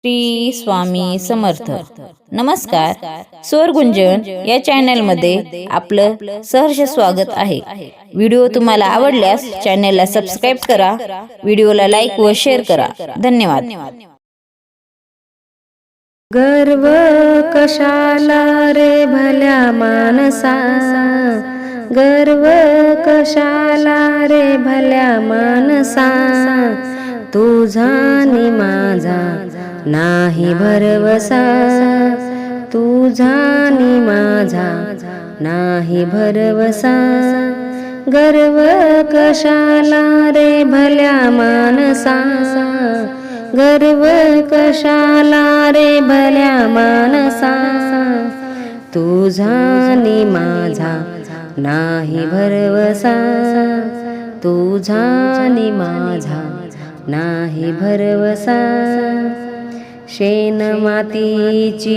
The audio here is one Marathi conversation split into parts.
श्री स्वामी समर्थ. नमस्कार. स्वर गुंजन या चॅनल मध्ये आपलं सहर्ष स्वागत आहे. व्हिडिओ तुम्हाला आवडल्यास चॅनलला सबस्क्राइब करा, व्हिडिओला लाईक व शेअर करा. धन्यवाद. गर्व कशाला रे भल्या मानसा, गर्व कशाला रे भल्या मानसा, तुझा नि माझा नाही भरवसा, तुझा नि माझा नाही भरवसा. गर्व कशाला रे भल्या मानसा, गर्व कशाला रे भल्या मानसा, तुझा नि माझा नाही भरवसा, तुझा नि माझा नाही भरवसा. शेण मातीची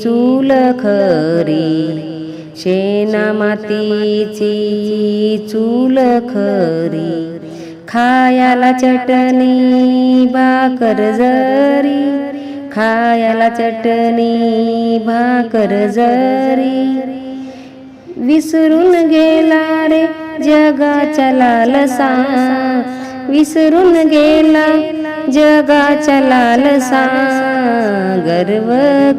चूल खरी, शेण मातीची चूल खरी, खायाला चटणी भाकर जरी, खायाला चटणी भाकर जरी. विसरून गेला रे जगाचा लालसा, विसरून गेला जगाचा लालसा. गर्व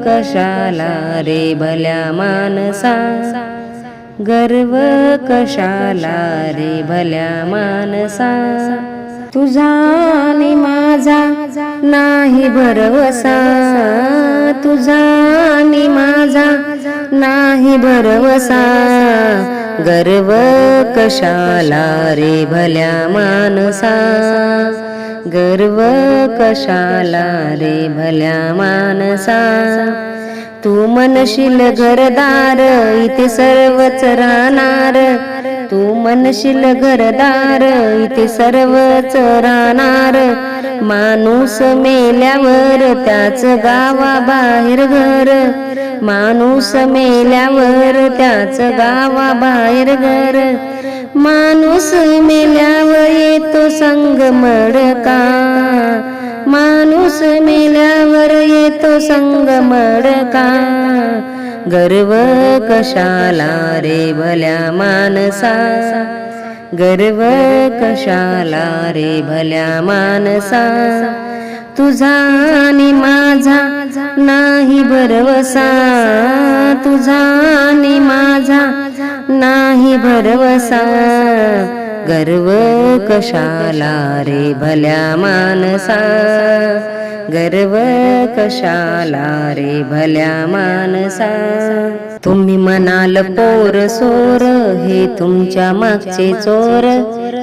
कशाला रे भल्या मानसा, गर्व कशाला रे भल्या मानसा, तुझा नि माझा नाही भरवसा, तुझा नि माझा नाही भरवसा. गर्व कशाला रे भल्या मानसा, गर्व कशाला रे भल्या मानसा. तू म्हणशील घरदार इथे सर्वच राहणार, तू म्हणशील घरदार इथे सर्वच राहणार. माणूस मेल्यावर त्याच गावाबाहेर घर, माणूस मेल्यावर त्याच गावाबाहेर घर. माणूस मेल्यावर येतो संग मडका, माणूस मेल्यावर येतो संग मडका. गर्व कशाला रे भल्या मानसा, गर्व कशाला रे भल्या मानसा, तुझा नि माझा नाही भरवसा, तुझा नि माझा नाही भरवसा. गर्व कशाला रे भल्या मानसा, गर्व कशाला रे भल्या मानसा. तुम्ही म्हणाल पोर सोर हे तुमच्या मागचे चोर,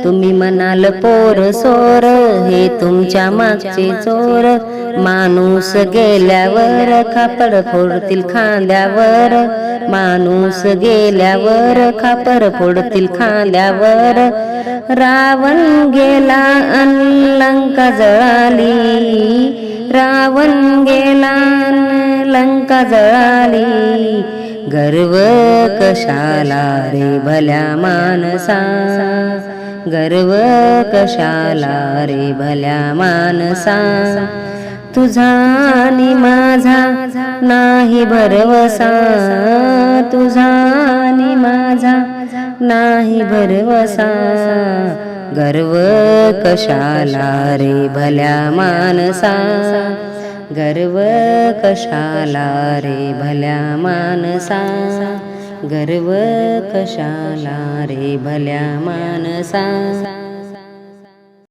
तुम्ही म्हणाल पोर सोर हे तुमच्या मागचे चोर. माणूस गेल्यावर खापर फोडतील खांद्यावर, माणूस गेल्यावर खापर फोडतील खांद्यावर. रावण गेला अन लंका जळाली, रावण गेला अन लंका जळाली. गर्व कशाला रे भल्या मानसा, गर्व कशाला रे भल्या मानसा, तुझा नि माझा नाही भरवसा, तुझा नि माझा नाही भरवसा. गर्व कशाला रे भल्या मानसा, गर्व कशाला रे भल्या मानसा, गर्व कशाला रे भल्या मानसा.